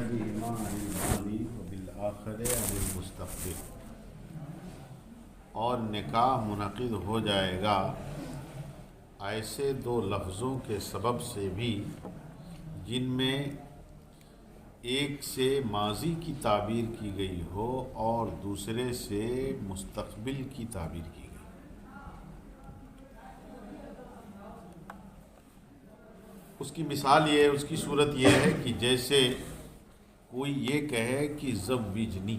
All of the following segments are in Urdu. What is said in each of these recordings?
احدهما عن الماضی وبالآخر عن المستقبل، اور نکاح منعقد ہو جائے گا ایسے دو لفظوں کے سبب سے بھی جن میں ایک سے ماضی کی تعبیر کی گئی ہو اور دوسرے سے مستقبل کی تعبیر کی گئی۔ اس کی مثال یہ ہے، اس کی صورت یہ ہے کہ جیسے کوئی یہ کہے کہ زوجنی،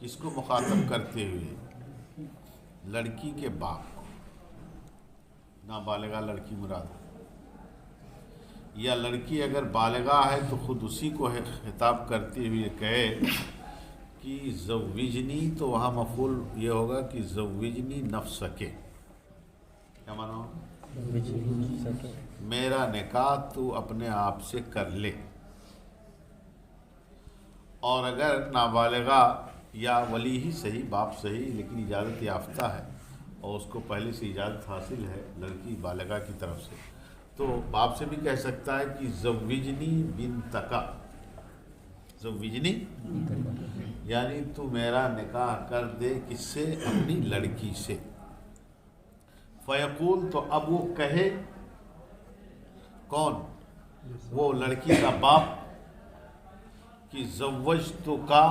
کس کو مخاطب کرتے ہوئے؟ لڑکی کے باپ کو، نابالغہ لڑکی مراد، یا لڑکی اگر بالغہ ہے تو خود اسی کو خطاب کرتے ہوئے کہے کہ زوجنی، تو وہاں مفعول یہ ہوگا کہ زوجنی نفسکے، کیا معنی ہوگا؟ میرا نکاح تو اپنے آپ سے کر لے۔ اور اگر نابالغہ یا ولی ہی صحیح، باپ صحیح لیکن اجازت یافتہ ہے اور اس کو پہلے سے اجازت حاصل ہے لڑکی بالغہ کی طرف سے، تو باپ سے بھی کہہ سکتا ہے کہ زوجنی بنتکا، زوجنی یعنی تو میرا نکاح کر دے، کس سے؟ اپنی لڑکی سے۔ فیقول، تو اب وہ کہے، کون؟ وہ لڑکی کا باپ، کہ زوجتکا،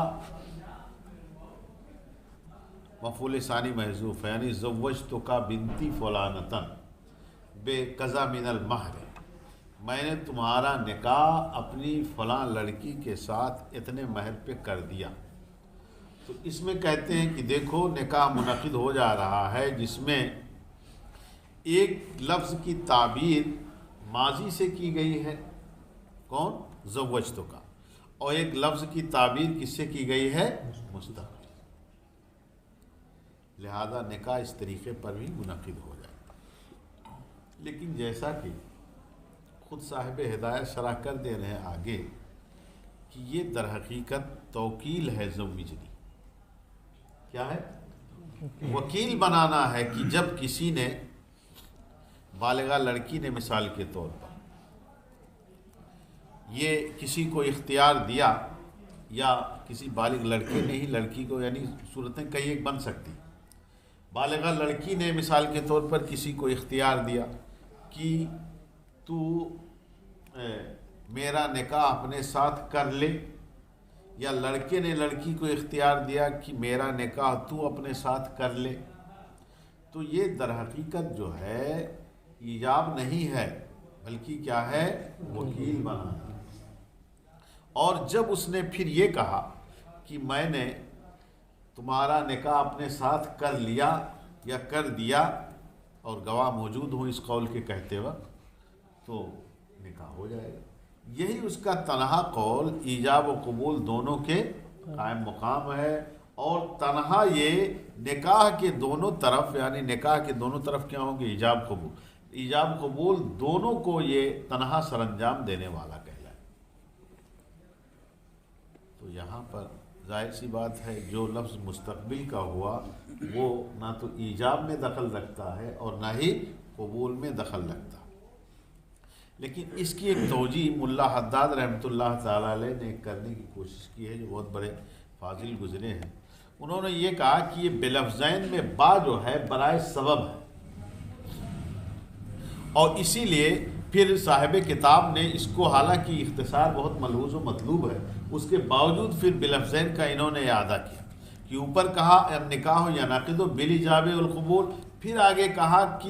مفعول ثانی محذوف ہے، یعنی زوجتکا بنتی فلانتن بے قضا من المہر، میں نے تمہارا نکاح اپنی فلاں لڑکی کے ساتھ اتنے مہر پہ کر دیا۔ تو اس میں کہتے ہیں کہ دیکھو نکاح منعقد ہو جا رہا ہے جس میں ایک لفظ کی تعبیر ماضی سے کی گئی ہے، کون؟ زوجتکا، اور ایک لفظ کی تعبیر کس سے کی گئی ہے؟ مستقبل۔ لہذا نکاح اس طریقے پر بھی منعقد ہو جائے۔ لیکن جیسا کہ خود صاحب ہدایت شرح کر دے رہے ہیں آگے کہ یہ در حقیقت توکیل ہے، زوجنی کیا ہے؟ وکیل بنانا ہے، کہ جب کسی نے، بالغہ لڑکی نے مثال کے طور پر یہ کسی کو اختیار دیا، یا کسی بالغ لڑکے نے ہی لڑکی کو، یعنی صورتیں کئی ایک بن سکتی، بالغہ لڑکی نے مثال کے طور پر کسی کو اختیار دیا کہ تو میرا نکاح اپنے ساتھ کر لے، یا لڑکے نے لڑکی کو اختیار دیا کہ میرا نکاح تو اپنے ساتھ کر لے، تو یہ در حقیقت جو ہے ایجاب نہیں ہے، بلکہ کیا ہے؟ وکیل بنانا۔ اور جب اس نے پھر یہ کہا کہ میں نے تمہارا نکاح اپنے ساتھ کر لیا یا کر دیا، اور گواہ موجود ہوں اس قول کے کہتے وقت، تو نکاح ہو جائے گا۔ یہی اس کا تنہا قول ایجاب و قبول دونوں کے قائم مقام ہے، اور تنہا یہ نکاح کے دونوں طرف، یعنی نکاح کے دونوں طرف کیا ہوں گے؟ ایجاب قبول، ایجاب قبول دونوں کو یہ تنہا سر انجام دینے والا کہلائے۔ تو یہاں پر ظاہر سی بات ہے جو لفظ مستقبل کا ہوا وہ نہ تو ایجاب میں دخل رکھتا ہے اور نہ ہی قبول میں دخل رکھتا ہے۔ لیکن اس کی ایک توجیہ ملا حداد رحمۃ اللہ تعالی علیہ نے کرنے کی کوشش کی ہے، جو بہت بڑے فاضل گزرے ہیں۔ انہوں نے یہ کہا کہ یہ بلفظین میں با جو ہے برائے سبب ہے، اور اسی لیے پھر صاحب کتاب نے اس کو، حالانکہ اختصار بہت ملحوظ و مطلوب ہے، اس کے باوجود پھر بلفظین کا انہوں نے اعادہ کیا، کہ اوپر کہا النکاح ینعقد بالایجاب والقبول، پھر آگے کہا کہ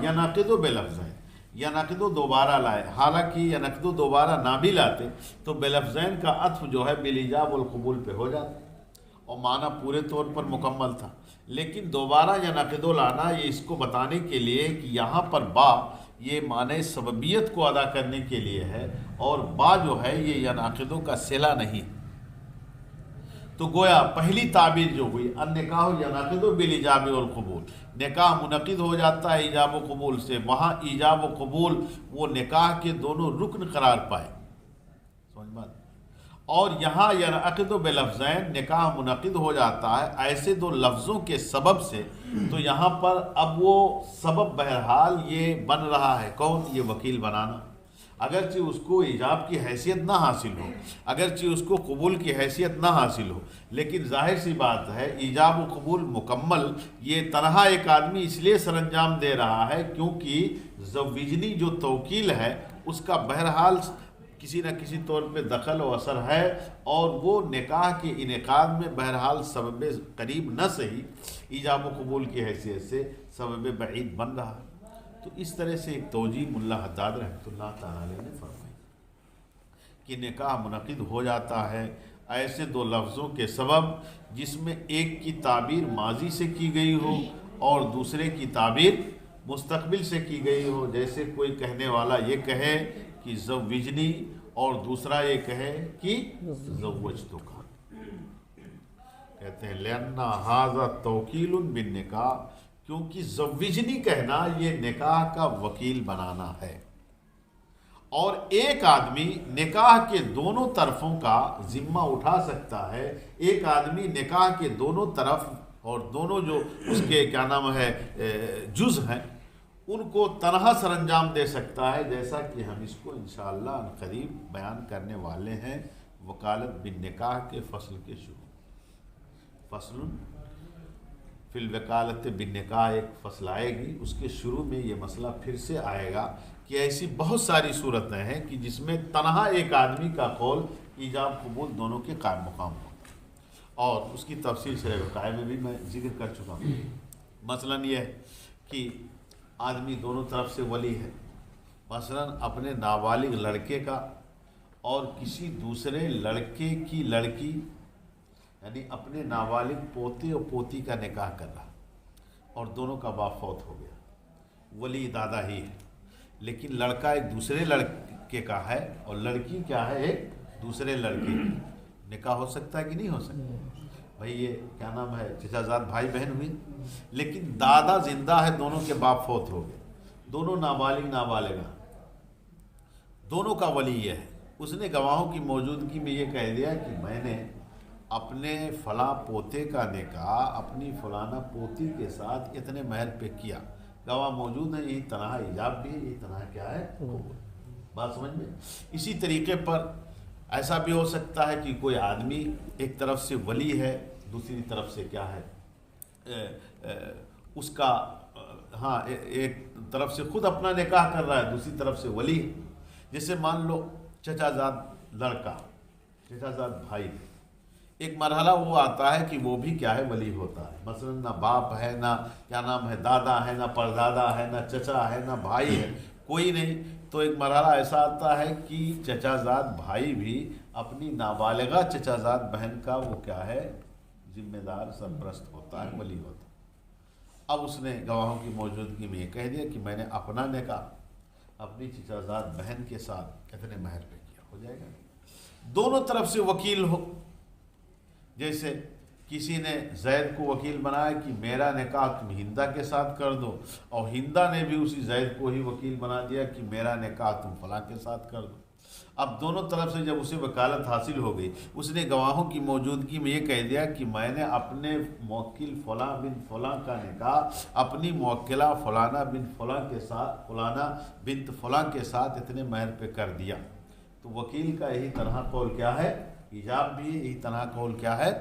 ینعقد بلفظین، ینعقد دوبارہ لائے، حالانکہ ینعقد دوبارہ نہ بھی لاتے تو بلفظین کا عطف جو ہے بالایجاب والقبول پہ ہو جاتا اور معنی پورے طور پر مکمل تھا۔ لیکن دوبارہ ینعقد لانا یہ اس کو بتانے کے لیے کہ یہاں پر با یہ معنی سببیت کو ادا کرنے کے لیے ہے، اور با جو ہے یہ ینعقدوں کا صلہ نہیں۔ تو گویا پہلی تعبیر جو ہوئی النکاح ینعقد بالایجاب والقبول، نکاح منعقد ہو جاتا ہے ایجاب و قبول سے، وہاں ایجاب و قبول وہ نکاح کے دونوں رکن قرار پائے، سمجھ بات۔ اور یہاں ینعقد بلفظین، نکاح منعقد ہو جاتا ہے ایسے دو لفظوں کے سبب سے، تو یہاں پر اب وہ سبب بہرحال یہ بن رہا ہے، کون؟ یہ وکیل بنانا۔ اگرچہ اس کو ایجاب کی حیثیت نہ حاصل ہو، اگرچہ اس کو قبول کی حیثیت نہ حاصل ہو، لیکن ظاہر سی بات ہے ایجاب و قبول مکمل یہ تنہا ایک آدمی اس لیے سر انجام دے رہا ہے کیونکہ زوجنی جو توکیل ہے اس کا بہرحال کسی نہ کسی طور پہ دخل و اثر ہے، اور وہ نکاح کے انعقاد میں بہرحال سبب قریب نہ صحیح ایجاب و قبول کی حیثیت سے سبب بعید بن رہا ہے۔ تو اس طرح سے ایک توجیہ ملا حداد رحمۃ اللہ تعالیٰ علیہ نے فرمائی کہ نکاح منعقد ہو جاتا ہے ایسے دو لفظوں کے سبب جس میں ایک کی تعبیر ماضی سے کی گئی ہو اور دوسرے کی تعبیر مستقبل سے کی گئی ہو، جیسے کوئی کہنے والا یہ کہے کہ زوجنی اور دوسرا یہ کہے کہ زوجتک، کہتے ہیں لأن ھذا توکیل بالنکاح، کیونکہ زوجنی کہنا یہ نکاح کا وکیل بنانا ہے، اور ایک آدمی نکاح کے دونوں طرفوں کا ذمہ اٹھا سکتا ہے، ایک آدمی نکاح کے دونوں طرف اور دونوں جو اس کے کیا نام ہے جز ہیں ان کو تنہا سر انجام دے سکتا ہے، جیسا کہ ہم اس کو انشاءاللہ عنقریب بیان کرنے والے ہیں وکالت بالنکاح کے فصل کے شروع۔ فصل فی الوکالت بالنکاح ایک فصل آئے گی، اس کے شروع میں یہ مسئلہ پھر سے آئے گا کہ ایسی بہت ساری صورتیں ہیں کہ جس میں تنہا ایک آدمی کا قول ایجاب قبول دونوں کے قائم مقام ہو، اور اس کی تفصیل سے وقائع میں بھی میں ذکر کر چکا ہوں۔ مثلا یہ ہے کہ آدمی دونوں طرف سے ولی ہے، مثلا اپنے نابالغ لڑکے کا اور کسی دوسرے لڑکے کی لڑکی، یعنی اپنے نابالغ پوتے اور پوتی کا نکاح کر رہا، اور دونوں کا باپ فوت ہو گیا، ولی دادا ہی ہے، لیکن لڑکا ایک دوسرے لڑکے کا ہے اور لڑکی کیا ہے ایک دوسرے لڑکے کی، نکاح ہو سکتا ہے کہ نہیں ہو سکتا؟ بھائی یہ کیا نام ہے چچا زاد بھائی بہن ہوئی، لیکن دادا زندہ ہے، دونوں کے باپ فوت ہو گئے، دونوں نابالغ نابالغہ، دونوں کا ولی یہ ہے، اس نے گواہوں کی موجودگی میں یہ کہہ دیا کہ میں نے اپنے فلاں پوتے کا نکاح اپنی فلانہ پوتی کے ساتھ اتنے مہر پہ کیا، گواہ موجود ہیں، یہی تنہا ایجاب بھی ہے، یہی تنہا کیا ہے قبول۔ بات سمجھ میں؟ اسی طریقے پر ایسا بھی ہو سکتا ہے کہ کوئی آدمی ایک طرف سے ولی ہے، دوسری طرف سے کیا ہے اس کا ہاں ایک طرف سے خود اپنا نکاح کر رہا ہے، دوسری طرف سے ولی ہے، جیسے مان لو چچا زاد لڑکا، چچا زاد بھائی، ایک مرحلہ وہ آتا ہے کہ وہ بھی کیا ہے ولی ہوتا ہے، مثلا نہ باپ ہے، نہ کیا نام ہے دادا ہے، نہ پردادا ہے، نہ چچا ہے، نہ بھائی ہے، کوئی نہیں، تو ایک مرحلہ ایسا آتا ہے کہ چچا زاد بھائی بھی اپنی نابالغہ چچا زاد بہن کا وہ کیا ہے ذمہ دار سرپرست ہوتا ہے، ولی ہوتا ہے۔ اب اس نے گواہوں کی موجودگی میں یہ کہہ دیا کہ میں نے اپنا نکاح اپنی چچا زاد بہن کے ساتھ اتنے مہر پہ کیا، ہو جائے گا۔ دونوں طرف سے وکیل ہو، جیسے کسی نے زید کو وکیل بنایا کہ میرا نکاح تم ہندہ کے ساتھ کر دو، اور ہندہ نے بھی اسی زید کو ہی وکیل بنا دیا کہ میرا نکاح تم فلاں کے ساتھ کر دو۔ اب دونوں طرف سے جب اسے وکالت حاصل ہو گئی، اس نے گواہوں کی موجودگی میں یہ کہہ دیا کہ میں نے اپنے موکل فلاں بن فلاں کا نکاح اپنی موکلہ فلانہ بن فلاں کے ساتھ، فلانہ بنت فلاں کے ساتھ اتنے مہر پہ کر دیا، تو وکیل کا یہی طرح قول کیا ہے ایجاب بھی ہے، یہی طرح قول کیا ہے۔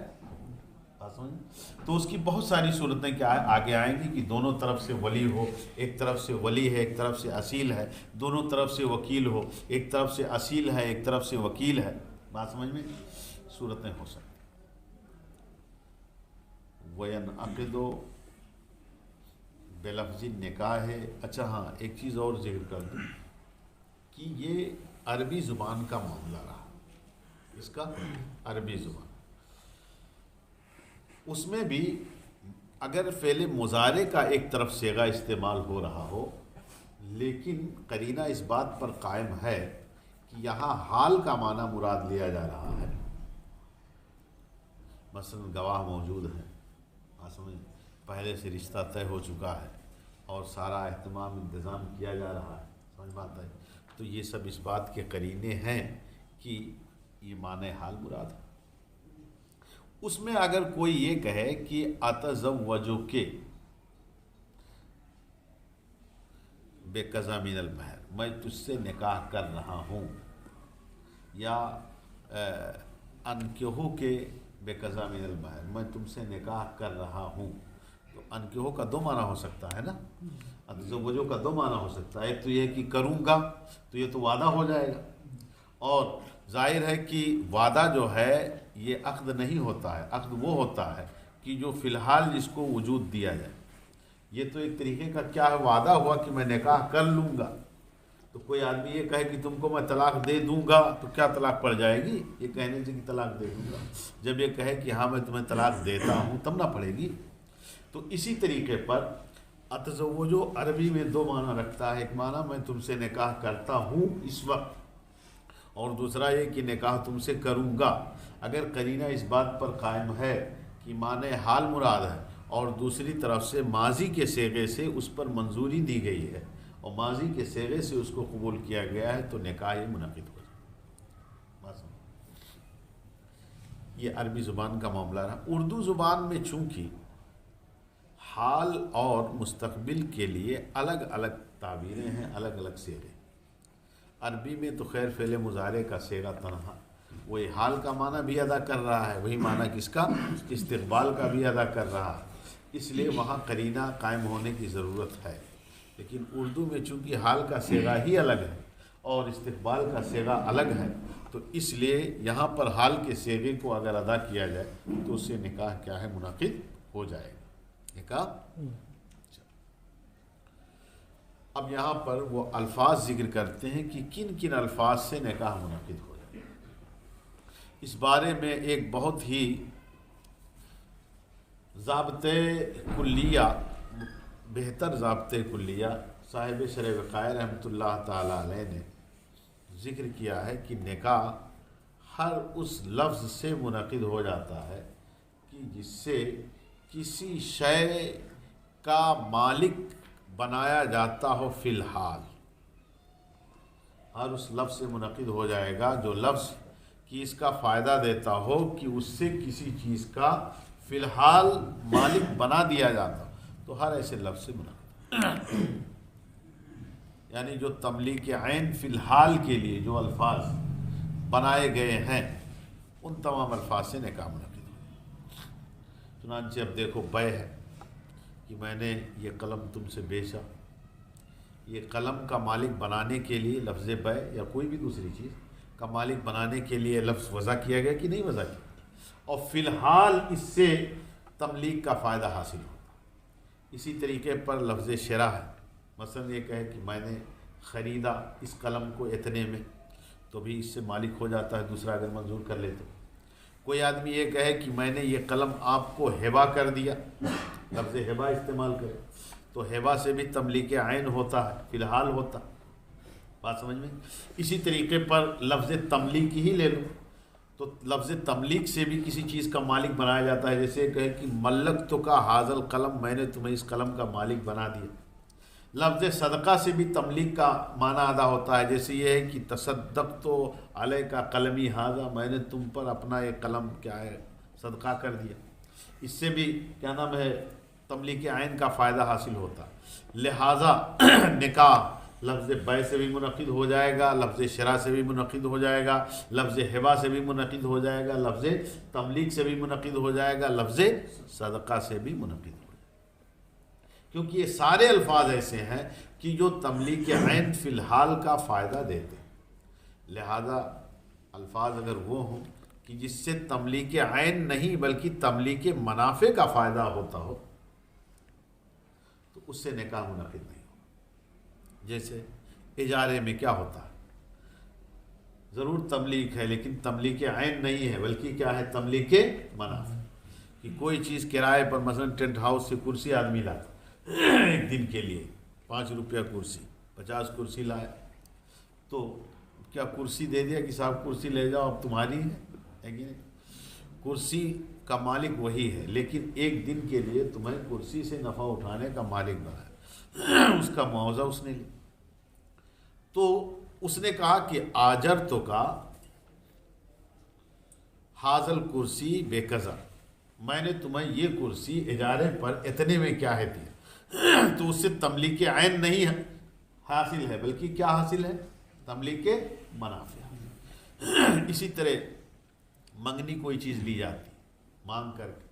تو اس کی بہت ساری صورتیں کیا ہے آگے آئیں گی کہ دونوں طرف سے ولی ہو، ایک طرف سے ولی ہے، ایک طرف سے اصیل ہے، دونوں طرف سے وکیل ہو، ایک طرف سے اصیل ہے، ایک طرف سے وکیل ہے، بات سمجھ میں؟ صورتیں ہو سکتی۔ وَيَنْعَقِدُ بِلَفْظِ النِّکَاحِ ہے۔ اچھا ہاں ایک چیز اور ذکر کر دوں کہ یہ عربی زبان کا معاملہ رہا، اس کا عربی زبان، اس میں بھی اگر فعل مضارع کا ایک طرف صیغہ استعمال ہو رہا ہو، لیکن قرینہ اس بات پر قائم ہے کہ یہاں حال کا معنی مراد لیا جا رہا ہے، مثلا گواہ موجود ہیں، پہلے سے رشتہ طے ہو چکا ہے اور سارا اہتمام انتظام کیا جا رہا ہے، سمجھ بات ہے، تو یہ سب اس بات کے قرینے ہیں کہ یہ معنی حال مراد ہے۔ اس میں اگر کوئی یہ کہے کہ اتزوجک بقضا من المہر، میں تجھ سے نکاح کر رہا ہوں، یا انکحو کے بے قضا من المہر، میں تم سے نکاح کر رہا ہوں. تو انکحو کا دو معنی ہو سکتا ہے نا، اتزوجو کا دو معنی ہو سکتا ہے. ایک تو یہ کہ کروں گا تو یہ تو وعدہ ہو جائے گا، اور ظاہر ہے کہ وعدہ جو ہے یہ عقد نہیں ہوتا ہے. عقد وہ ہوتا ہے کہ جو فی الحال جس کو وجود دیا جائے. یہ تو ایک طریقے کا کیا ہے، وعدہ ہوا کہ میں نکاح کر لوں گا. تو کوئی آدمی یہ کہے کہ تم کو میں طلاق دے دوں گا تو کیا طلاق پڑ جائے گی؟ یہ کہنے سے کہ طلاق دے دوں گا. جب یہ کہے کہ ہاں میں تمہیں طلاق دیتا ہوں تب نہ پڑے گی. تو اسی طریقے پر اتزوجو عربی میں دو معنی رکھتا ہے. ایک معنی میں تم سے نکاح کرتا ہوں اس وقت، اور دوسرا یہ کہ نکاح تم سے کروں گا. اگر قرینہ اس بات پر قائم ہے کہ معنی حال مراد ہے، اور دوسری طرف سے ماضی کے صیغے سے اس پر منظوری دی گئی ہے اور ماضی کے صیغے سے اس کو قبول کیا گیا ہے، تو نکاح منعقد ہو جائے. یہ عربی زبان کا معاملہ رہا. اردو زبان میں چونکہ حال اور مستقبل کے لیے الگ الگ تعبیریں ہیں، الگ الگ صیغے. عربی میں تو خیر فعل مضارع کا صیغہ تنہا وہی حال کا معنی بھی ادا کر رہا ہے، وہی معنی کس کا، استقبال کا بھی ادا کر رہا ہے. اس لیے وہاں قرینہ قائم ہونے کی ضرورت ہے. لیکن اردو میں چونکہ حال کا صیغہ ہی الگ ہے اور استقبال کا صیغہ الگ ہے، تو اس لیے یہاں پر حال کے صیغے کو اگر ادا کیا جائے تو اس سے نکاح کیا ہے، منعقد ہو جائے گا. نکاح. اب یہاں پر وہ الفاظ ذکر کرتے ہیں کہ کن کن الفاظ سے نکاح منعقد ہو جائے. اس بارے میں ایک بہت ہی ضابطے کلیہ، بہتر ضابطے کلیہ صاحب شرح وقائع رحمۃ اللہ تعالی علیہ نے ذکر کیا ہے کہ نکاح ہر اس لفظ سے منعقد ہو جاتا ہے کہ جس سے کسی شے کا مالک بنایا جاتا ہو فی الحال. ہر اس لفظ سے منعقد ہو جائے گا جو لفظ کی اس کا فائدہ دیتا ہو کہ اس سے کسی چیز کا فی الحال مالک بنا دیا جاتا، تو ہر ایسے لفظ سے منعقد. یعنی جو تملیک عین فی الحال کے لیے جو الفاظ بنائے گئے ہیں ان تمام الفاظ سے نکاح منعقد ہو. چنانچہ اب دیکھو بے ہے کہ میں نے یہ قلم تم سے بیچا. یہ قلم کا مالک بنانے کے لیے لفظ بے یا کوئی بھی دوسری چیز کا مالک بنانے کے لیے لفظ وضع کیا گیا کہ نہیں وضع کیا، اور فی الحال اس سے تملیک کا فائدہ حاصل ہوتا. اسی طریقے پر لفظ شرا ہے. مثلا یہ کہے کہ میں نے خریدا اس قلم کو اتنے میں، تو بھی اس سے مالک ہو جاتا ہے دوسرا اگر منظور کر لے تو. کوئی آدمی یہ کہے کہ میں نے یہ قلم آپ کو ہبہ کر دیا، لفظ ہبہ استعمال کرے تو ہبہ سے بھی تملیک عین ہوتا ہے، فی الحال ہوتا. بات سمجھ میں. اسی طریقے پر لفظ تملیک ہی لے لو تو لفظ تملیک سے بھی کسی چیز کا مالک بنایا جاتا ہے. جیسے کہے کہ ملک تو کا حاضل قلم، میں نے تمہیں اس قلم کا مالک بنا دیا. لفظ صدقہ سے بھی تملیک کا معنی ادا ہوتا ہے. جیسے یہ ہے کہ تصدق تو علیہ کا قلمی حاضہ، میں نے تم پر اپنا ایک قلم کیا ہے صدقہ کر دیا. اس سے بھی کیا نام ہے تملیک عین کا فائدہ حاصل ہوتا. لہٰذا نکاح لفظ بے سے بھی منعقد ہو جائے گا، لفظ شرا سے بھی منعقد ہو جائے گا، لفظ ہبہ سے بھی منعقد ہو جائے گا، لفظ تملیک سے بھی منعقد ہو جائے گا، لفظ صدقہ سے بھی منعقد ہو جائے گا. کیونکہ یہ سارے الفاظ ایسے ہیں کہ جو تملیک عین فی الحال کا فائدہ دیتے ہیں. لہذا الفاظ اگر وہ ہوں کہ جس سے تملیک عین نہیں بلکہ تملیک منافع کا فائدہ ہوتا ہو تو اس سے نکاح منعقد نہیں. جیسے اجارے میں کیا ہوتا ہے، ضرور تملیک ہے لیکن تملیک عین نہیں ہے بلکہ کیا ہے تملیک منافع. کہ کوئی چیز کرائے پر مثلا ٹینٹ ہاؤس سے کرسی آدمی لاتا ایک دن کے لیے 5 روپیہ کرسی، 50 کرسی لائے تو کیا کرسی دے دیا کہ صاحب کرسی لے جاؤ اب تمہاری ہے کہ نہیں. کرسی کا مالک وہی ہے لیکن ایک دن کے لیے تمہیں کرسی سے نفع اٹھانے کا مالک بنایا، اس کا معاوضہ اس نے لیا. تو اس نے کہا کہ آجر تو کا حاضل کرسی بے قضا، میں نے تمہیں یہ کرسی اجارے پر اتنے میں کیا ہے دیا، تو اس سے تملیک عین نہیں ہے حاصل ہے، بلکہ کیا حاصل ہے؟ تملیک کے منافع۔ اسی طرح منگنی کوئی چیز لی جاتی مانگ کر کے،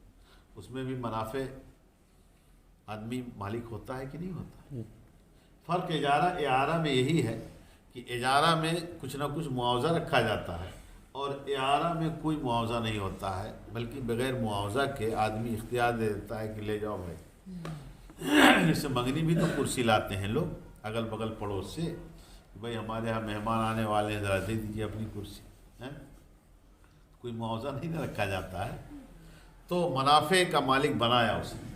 اس میں بھی منافع آدمی مالک ہوتا ہے کہ نہیں ہوتا؟ فرق اجارہ اعارہ میں یہی ہے کہ اجارہ میں کچھ نہ کچھ معاوضہ رکھا جاتا ہے، اور اعارہ میں کوئی معاوضہ نہیں ہوتا ہے، بلکہ بغیر معاوضہ کے آدمی اختیار دے دیتا ہے کہ لے جاؤ بھائی۔ جیسے منگنی بھی تو کرسی لاتے ہیں لوگ اگل بغل پڑوس سے، بھائی ہمارے یہاں مہمان آنے والے ہیں، ذرا دے دیجیے اپنی کرسی، کوئی معاوضہ نہیں نہ رکھا جاتا ہے۔ تو منافع کا مالک بنایا اس نے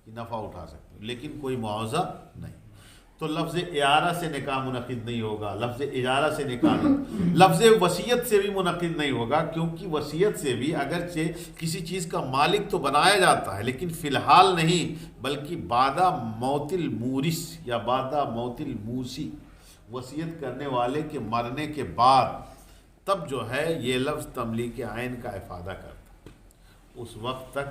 کہ نفع اٹھا سکتے ہو، لیکن کوئی معاوضہ نہیں۔ تو لفظ اعارہ سے نکاح منعقد نہیں ہوگا، لفظ اجارہ سے نکاح نہیں، لفظ وصیت سے بھی منعقد نہیں ہوگا، کیونکہ وصیت سے بھی اگرچہ کسی چیز کا مالک تو بنایا جاتا ہے لیکن فی الحال نہیں، بلکہ بعد موت المورث یا بعد موت الموصی، وصیت کرنے والے کے مرنے کے بعد تب جو ہے یہ لفظ تملیک عین کا افادہ کرتا ہے۔ اس وقت تک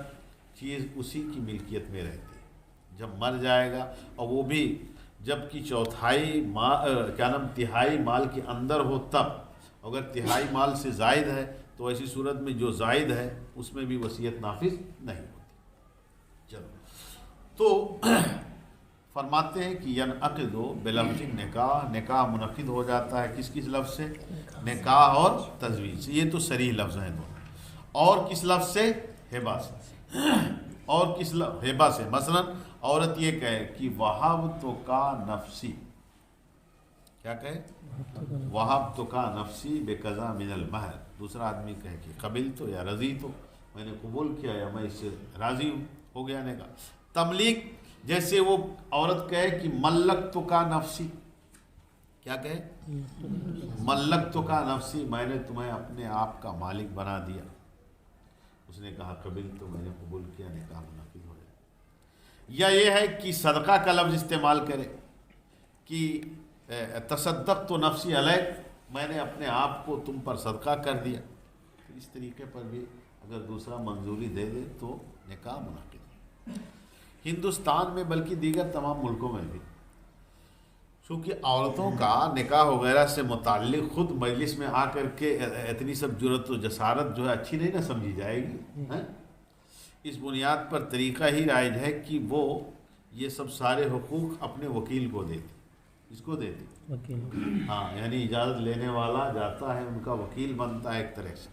چیز اسی کی ملکیت میں رہتی ہے، جب مر جائے گا، اور وہ بھی جب کہ چوتھائی تہائی مال کے اندر ہو تب، اگر تہائی مال سے زائد ہے تو ایسی صورت میں جو زائد ہے اس میں بھی وصیت نافذ نہیں ہوتی۔ چلو تو فرماتے ہیں کہ ینعقد بلفظ نکاح، نکاح منعقد ہو جاتا ہے کس کس لفظ سے؟ نکاح اور تزویج سے، یہ تو صریح لفظ ہیں دونوں۔ اور کس لفظ سے؟ ہبہ سے۔ اور کس ہبہ سے؟ مثلا عورت یہ کہے کہ وہبتک نفسی، کیا کہے؟ وہبتک نفسی بقضا من المہر، دوسرا آدمی کہے کہ قبلت یا رضیت، میں نے قبول کیا یا میں اس سے راضی ہوں، ہو گیا نکاح۔ تملیک جیسے وہ عورت کہے کہ ملکتک نفسی، کیا کہے؟ ملکتک نفسی، میں نے تمہیں اپنے آپ کا مالک بنا دیا۔ اس نے کہا قبلت، میں نے قبول کیا، نکاح منعقد ہو جائے۔ یا یہ ہے کہ صدقہ کا لفظ استعمال کرے کہ تصدقت نفسی علیک، میں نے اپنے آپ کو تم پر صدقہ کر دیا، تو اس طریقے پر بھی اگر دوسرا منظوری دے دے تو نکاح منعقد ہے۔ ہندوستان میں بلکہ دیگر تمام ملکوں میں بھی، چونکہ عورتوں کا نکاح وغیرہ سے متعلق خود مجلس میں آ کر کے اتنی سب جرأت و جسارت جو ہے اچھی نہیں نہ سمجھی جائے گی، اس بنیاد پر طریقہ ہی رائج ہے کہ وہ یہ سب سارے حقوق اپنے وکیل کو دیتی۔ اس کو دیتی؟ وکیل، ہاں، یعنی اجازت لینے والا جاتا ہے، ان کا وکیل بنتا ہے ایک طرح سے،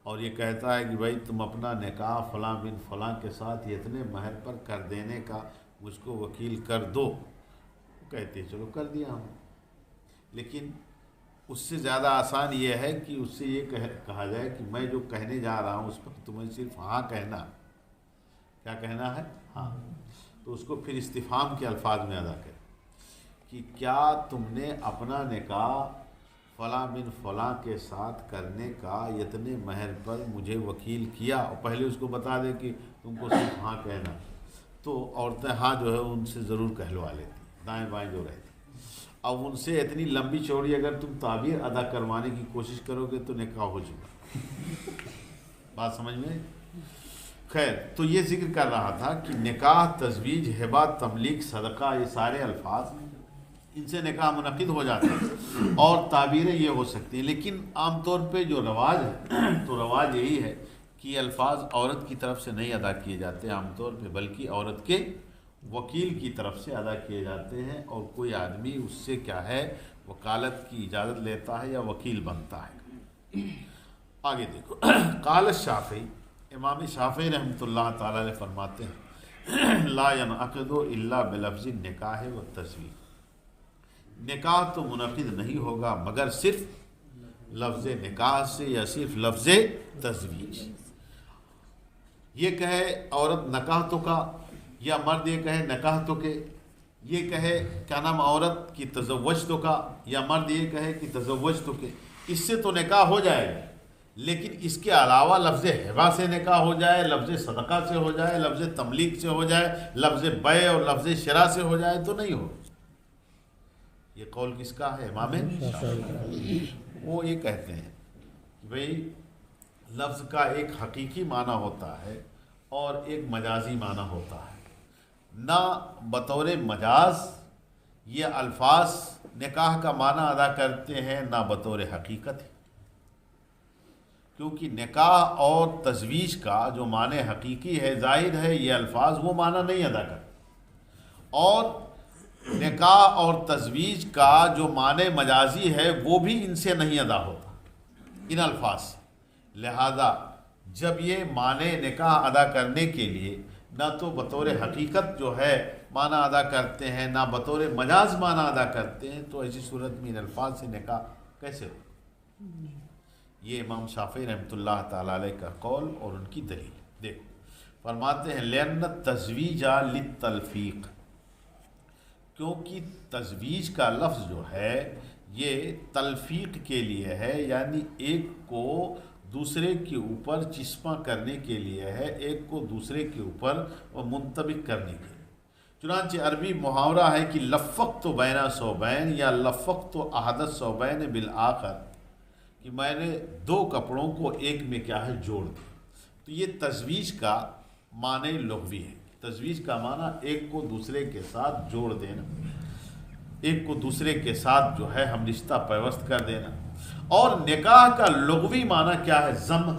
اور یہ کہتا ہے کہ بھائی تم اپنا نکاح فلاں بن فلاں کے ساتھ یہ اتنے مہر پر کر دینے کا مجھ کو وکیل کر دو۔ کہتے ہیں چلو کر دیا ہم، لیکن اس سے زیادہ آسان یہ ہے کہ اس سے یہ کہا جائے کہ میں جو کہنے جا رہا ہوں اس پر تمہیں صرف ہاں کہنا، کیا کہنا ہے؟ ہاں۔ تو اس کو پھر استفہام کے الفاظ میں ادا کرے کہ کیا تم نے اپنا نکاح فلاں بن فلاں کے ساتھ کرنے کا اتنے مہر پر مجھے وکیل کیا، اور پہلے اس کو بتا دے کہ تم کو صرف ہاں کہنا، تو عورتیں ہاں جو ہے ان سے ضرور کہلوا لیتی، دائیں بائیں جو رہتی۔ اب ان سے اتنی لمبی چوڑی اگر تم تعبیر ادا کروانے کی کوشش کرو گے تو نکاح ہو چکا۔ بات سمجھ میں؟ خیر، تو یہ ذکر کر رہا تھا کہ نکاح، تزویج، ہبہ، تملیک، صدقہ، یہ سارے الفاظ ان سے نکاح منعقد ہو جاتا ہے، اور تعبیریں یہ ہو سکتی ہیں، لیکن عام طور پہ جو رواج ہے تو رواج یہی ہے کہ الفاظ عورت کی طرف سے نہیں ادا کیے جاتے عام طور پہ، بلکہ عورت کے وکیل کی طرف سے ادا کیے جاتے ہیں، اور کوئی آدمی اس سے کیا ہے وکالت کی اجازت لیتا ہے یا وکیل بنتا ہے۔ آگے دیکھو، قال الشافعی، امام شافعی رحمۃ اللہ تعالی علیہ فرماتے ہیں لا ينعقد الا بلفظ النکاح والتزویج، نکاح تو منعقد نہیں ہوگا مگر صرف لفظ نکاح سے یا صرف لفظ تزویج۔ یہ کہے عورت نکاح تو کا، یا مرد یہ کہے نکاح تو کے، یہ کہے کیا نام عورت کی تزوج تو کا، یا مرد یہ کہے کہ تزوج تو کے، اس سے تو نکاح ہو جائے گا، لیکن اس کے علاوہ لفظ ہبہ سے نکاح ہو جائے، لفظ صدقہ سے ہو جائے، لفظ تملیک سے ہو جائے، لفظ بیع اور لفظ شراء سے ہو جائے تو نہیں ہو۔ یہ قول کس کا ہے؟ امام شافعی۔ وہ یہ کہتے ہیں کہ بھئی لفظ کا ایک حقیقی معنی ہوتا ہے اور ایک مجازی معنی ہوتا ہے، نہ بطور مجاز یہ الفاظ نکاح کا معنی ادا کرتے ہیں نہ بطور حقیقت ہے، کیونکہ نکاح اور تزویج کا جو معنی حقیقی ہے، ظاہر ہے یہ الفاظ وہ معنی نہیں ادا کرتے، اور نکاح اور تزویج کا جو معنی مجازی ہے وہ بھی ان سے نہیں ادا ہوتا، ان الفاظ سے۔ لہذا جب یہ معنی نکاح ادا کرنے کے لیے نہ تو بطور حقیقت جو ہے معنی ادا کرتے ہیں، نہ بطور مجاز معنی ادا کرتے ہیں، تو ایسی صورت میں ان الفاظ سے نکاح کیسے ہو؟ یہ امام شافعی رحمۃ اللہ تعالیٰ علیہ کا قول اور ان کی دلیل۔ دیکھو فرماتے ہیں لِأَنَّ التَّزْوِيجَ لِلتَّلْفِيقِ، کیونکہ تزویج کا لفظ جو ہے یہ تلفیق کے لیے ہے، یعنی ایک کو دوسرے کے اوپر چسپاں کرنے کے لیے ہے، ایک کو دوسرے کے اوپر منطبق کرنے کے لیے۔ چنانچہ عربی محاورہ ہے کہ لفقت بین ثوبین یا لفقت احد الثوبین بالآخر، کہ میں نے دو کپڑوں کو ایک میں کیا ہے جوڑ دیا۔ تو یہ تزویج کا معنی لغوی ہے۔ تزویج کا معنی ایک کو دوسرے کے ساتھ جوڑ دینا، ایک کو دوسرے کے ساتھ جو ہے ہم رشتہ پیوست کر دینا۔ اور نکاح کا لغوی معنی کیا ہے؟ ضم۔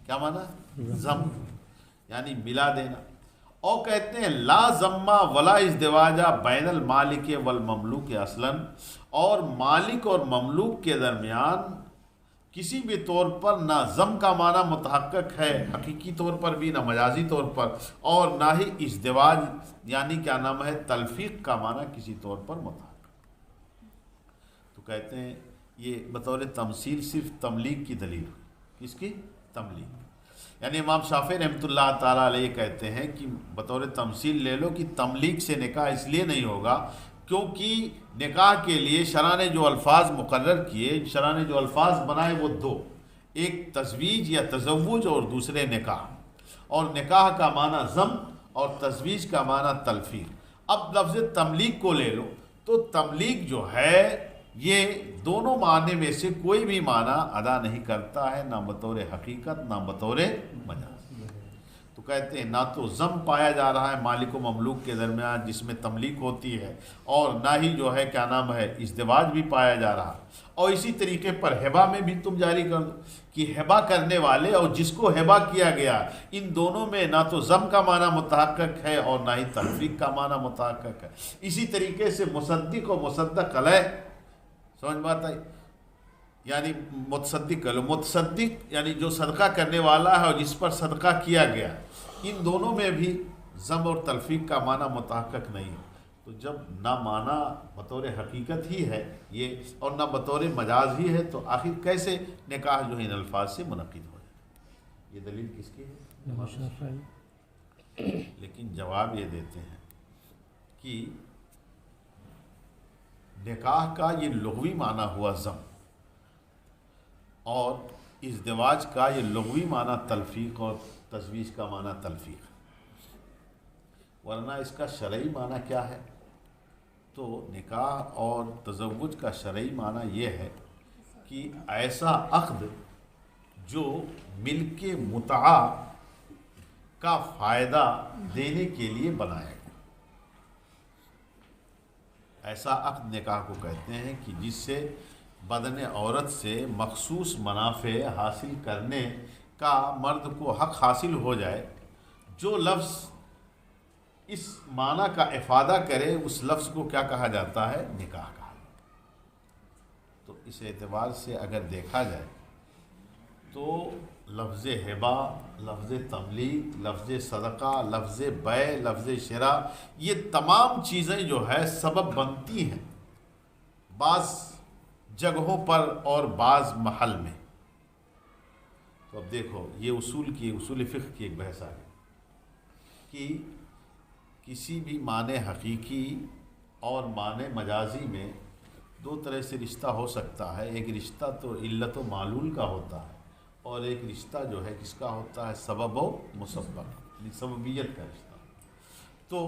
کیا معنی؟ ضم، یعنی ملا دینا۔ اور کہتے ہیں لا ضمہ ولا ازدواجہ بین المالک والمملوک اصلاً، اور مالک اور مملوک کے درمیان کسی بھی طور پر نہ ضم کا معنی متحقق ہے حقیقی طور پر بھی، نہ مجازی طور پر، اور نہ ہی ازدواج یعنی کیا نام ہے تلفیق کا معنی کسی طور پر متحقق۔ تو کہتے ہیں یہ بطور تمثیل صرف تملیغ کی دلیل ہوئی۔ کس کی؟ تملیغ۔ یعنی امام شافعی رحمۃ اللہ تعالیٰ علیہ کہتے ہیں کہ بطور تمثیل لے لو کہ تملیغ سے نکاح اس لیے نہیں ہوگا کیونکہ نکاح کے لیے شرع نے جو الفاظ مقرر کیے، شرع نے جو الفاظ بنائے وہ دو، ایک تزویج یا تزوج اور دوسرے نکاح، اور نکاح کا معنی ضم اور تزویج کا معنی تلفیق۔ اب لفظ تملیغ کو لے لو تو تملیغ جو ہے یہ دونوں معنی میں سے کوئی بھی معنی ادا نہیں کرتا ہے، نہ بطور حقیقت نہ بطور مجاز۔ تو کہتے ہیں نہ تو ضم پایا جا رہا ہے مالک و مملوک کے درمیان جس میں تملیغ ہوتی ہے، اور نہ ہی جو ہے کیا نام ہے ازدواج بھی پایا جا رہا۔ اور اسی طریقے پر ہبہ میں بھی تم جاری کر دو کہ ہبہ کرنے والے اور جس کو ہبہ کیا گیا ان دونوں میں نہ تو ضم کا معنی متحقق ہے اور نہ ہی تلفیق کا معنی متحقق ہے۔ اسی طریقے سے مصدق و مصدق علیہ، سمجھ بات آئی؟ یعنی متصدق کرو، متصدق یعنی جو صدقہ کرنے والا ہے اور جس پر صدقہ کیا گیا، ان دونوں میں بھی ضم اور تلفیق کا معنی متحقق نہیں ہے۔ تو جب نہ معنی بطور حقیقت ہی ہے یہ اور نہ بطور مجاز ہی ہے، تو آخر کیسے نکاح جو ہے ان الفاظ سے منعقد ہو جائے؟ یہ دلیل کس کی ہے؟ لیکن جواب یہ دیتے ہیں کہ نکاح کا یہ لغوی معنی ہوا ضم، اور ازدواج کا یہ لغوی معنی تلفیق اور تزویج کا معنی تلفیق، ورنہ اس کا شرعی معنی کیا ہے؟ تو نکاح اور تزوج کا شرعی معنی یہ ہے کہ ایسا عقد جو ملک متعہ کا فائدہ دینے کے لیے بنایا گیا، ایسا عقد نکاح کو کہتے ہیں کہ جس سے بدن عورت سے مخصوص منافع حاصل کرنے کا مرد کو حق حاصل ہو جائے۔ جو لفظ اس معنی کا افادہ کرے اس لفظ کو کیا کہا جاتا ہے؟ نکاح کہا۔ تو اس اعتبار سے اگر دیکھا جائے تو لفظ ہبہ، لفظ تملیغ، لفظ صدقہ، لفظ بیع، لفظ شراء، یہ تمام چیزیں جو ہے سبب بنتی ہیں بعض جگہوں پر اور بعض محل میں۔ تو اب دیکھو یہ اصول فقہ کی ایک بحث آ گئی کہ کسی بھی معنی حقیقی اور معنی مجازی میں دو طرح سے رشتہ ہو سکتا ہے۔ ایک رشتہ تو علت و معلول کا ہوتا ہے، اور ایک رشتہ جو ہے کس کا ہوتا ہے؟ سبب و مسبب، یعنی سببیت کا رشتہ۔ تو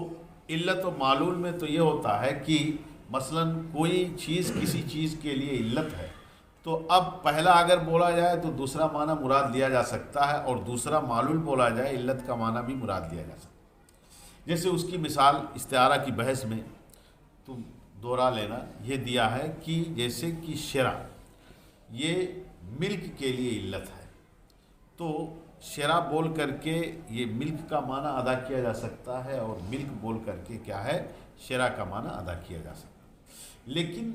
علت و معلول میں تو یہ ہوتا ہے کہ مثلا کوئی چیز کسی چیز کے لیے علت ہے، تو اب پہلا اگر بولا جائے تو دوسرا معنی مراد لیا جا سکتا ہے، اور دوسرا معلول بولا جائے علت کا معنی بھی مراد لیا جا سکتا ہے۔ جیسے اس کی مثال استعارہ کی بحث میں تو دوہرا لینا یہ دیا ہے کہ جیسے کہ شرع یہ ملک کے لیے علت ہے، تو شرع بول کر کے یہ ملک کا معنی ادا کیا جا سکتا ہے، اور ملک بول کر کے کیا ہے شرع کا معنی ادا کیا جا سکتا ہے۔ لیکن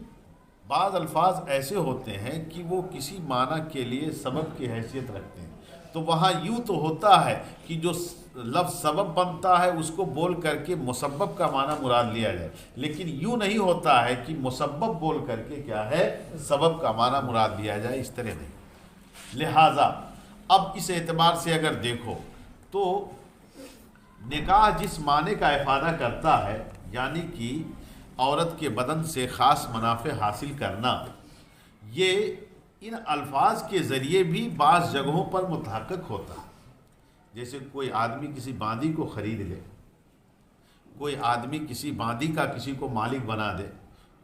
بعض الفاظ ایسے ہوتے ہیں کہ وہ کسی معنی کے لیے سبب کی حیثیت رکھتے ہیں، تو وہاں یوں تو ہوتا ہے کہ جو لفظ سبب بنتا ہے اس کو بول کر کے مسبب کا معنی مراد لیا جائے، لیکن یوں نہیں ہوتا ہے کہ مسبب بول کر کے کیا ہے سبب کا معنی مراد لیا جائے، اس طرح نہیں۔ لہٰذا اب اس اعتبار سے اگر دیکھو تو نکاح جس معنی کا افادہ کرتا ہے، یعنی کہ عورت کے بدن سے خاص منافع حاصل کرنا، یہ ان الفاظ کے ذریعے بھی بعض جگہوں پر متحقق ہوتا ہے۔ جیسے کوئی آدمی کسی باندی کو خرید لے، کوئی آدمی کسی باندی کا کسی کو مالک بنا دے،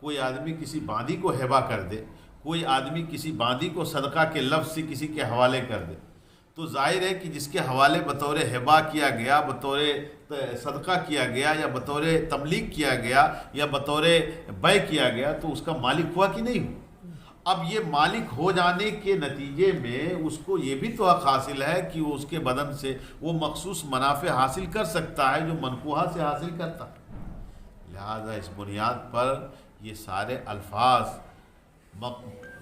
کوئی آدمی کسی باندی کو ہبہ کر دے، کوئی آدمی کسی باندی کو صدقہ کے لفظ سے کسی کے حوالے کر دے، تو ظاہر ہے کہ جس کے حوالے بطور ہبہ کیا گیا، بطور صدقہ کیا گیا، یا بطور تملیک کیا گیا، یا بطور بیع کیا گیا، تو اس کا مالک ہوا کہ نہیں ہوا؟ اب یہ مالک ہو جانے کے نتیجے میں اس کو یہ بھی تو حق حاصل ہے کہ وہ اس کے بدن سے وہ مخصوص منافع حاصل کر سکتا ہے جو منکوحہ سے حاصل کرتا ہے۔ لہذا اس بنیاد پر یہ سارے الفاظ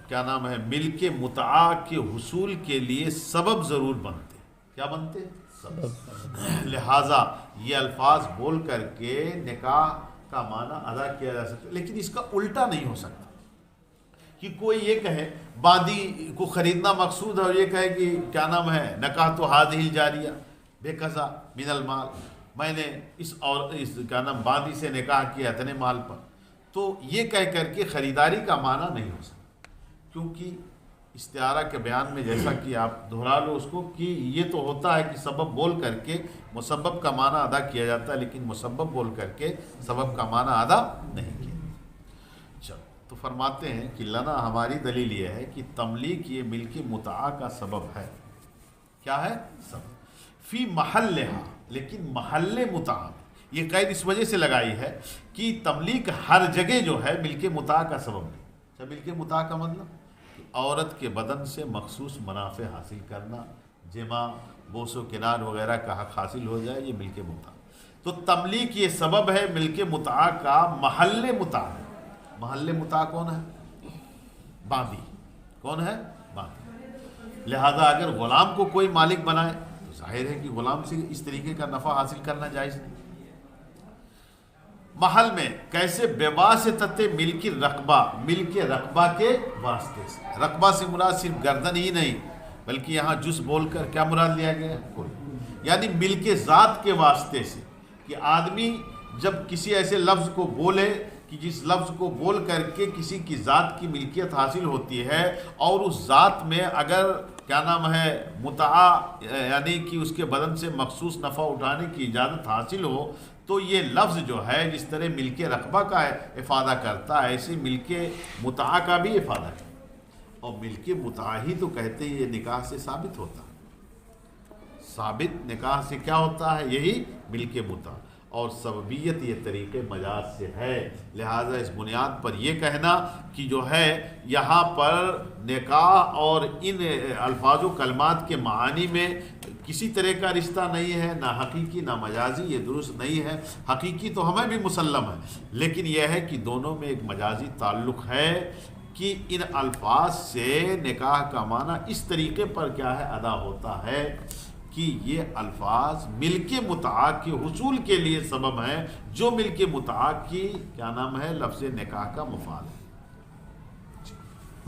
کیا نام ہے ملک متعہ کے حصول کے لیے سبب ضرور بنتے۔ کیا بنتے؟ سبب۔ لہذا یہ الفاظ بول کر کے نکاح کا معنی ادا کیا جا سکتا، لیکن اس کا الٹا نہیں ہو سکتا کہ کوئی یہ کہے باندی کو خریدنا مقصود ہے، اور یہ کہے کہ کیا نام ہے نکاح تو ہذہ الجاریہ بے قضا من المال، میں نے اس کیا نام باندی سے نکاح کیا اتنے مال پر، تو یہ کہہ کر کے خریداری کا معنی نہیں ہو سکتا، کیونکہ استعارہ کے بیان میں جیسا کہ آپ دہرا لو اس کو کہ یہ تو ہوتا ہے کہ سبب بول کر کے مسبب کا معنی ادا کیا جاتا ہے، لیکن مسبب بول کر کے سبب کا معنی ادا نہیں کیا۔ چلو تو فرماتے ہیں کہ لنا ہماری دلیل یہ ہے کہ تملیک یہ ملک متعہ کا سبب ہے۔ کیا ہے؟ سبب فی محلہا، لیکن محل متعہ میں یہ قید اس وجہ سے لگائی ہے کہ تملیک ہر جگہ جو ہے ملک متعہ کا سبب نہیں۔ اچھا، ملک متعہ کا مطلب کہ عورت کے بدن سے مخصوص منافع حاصل کرنا، جمع بوس و کنار وغیرہ کا حق حاصل ہو جائے، یہ ملک متعہ۔ تو تملیک یہ سبب ہے ملک متعہ کا محل متعہ۔ محل متعہ کون ہے؟ باندی۔ کون ہے؟ باندی۔ لہذا اگر غلام کو کوئی مالک بنائے تو ظاہر ہے کہ غلام سے اس طریقے کا نفع حاصل کرنا جائز نہیں۔ محل میں کیسے؟ بواسطۃ ملک رقبہ، ملک رقبہ کے واسطے سے۔ رقبہ سے مراد صرف گردن ہی نہیں، بلکہ یہاں جز بول کر کیا مراد لیا گیا ہے؟ یعنی ملک ذات کے واسطے سے، کہ آدمی جب کسی ایسے لفظ کو بولے کہ جس لفظ کو بول کر کے کسی کی ذات کی ملکیت حاصل ہوتی ہے، اور اس ذات میں اگر کیا نام ہے متعہ یعنی کہ اس کے بدن سے مخصوص نفع اٹھانے کی اجازت حاصل ہو، تو یہ لفظ جو ہے جس طرح ملک رقبہ کا افادہ کرتا ہے، ایسے ملک متعہ کا بھی افادہ کرتا ہے۔ اور ملک متعہ ہی تو کہتے ہیں یہ نکاح سے ثابت ہوتا ہے۔ ثابت نکاح سے کیا ہوتا ہے؟ یہی ملک متعہ، اور سببیت یہ طریقے مجاز سے ہے۔ لہٰذا اس بنیاد پر یہ کہنا کہ جو ہے یہاں پر نکاح اور ان الفاظ و کلمات کے معانی میں کسی طرح کا رشتہ نہیں ہے، نہ حقیقی نہ مجازی، یہ درست نہیں ہے۔ حقیقی تو ہمیں بھی مسلم ہے، لیکن یہ ہے کہ دونوں میں ایک مجازی تعلق ہے کہ ان الفاظ سے نکاح کا معنی اس طریقے پر کیا ہے ادا ہوتا ہے کہ یہ الفاظ ملک متعہ کے حصول کے لیے سبب ہیں، جو ملک متعہ کی کیا نام ہے لفظ نکاح کا مفاد ہے۔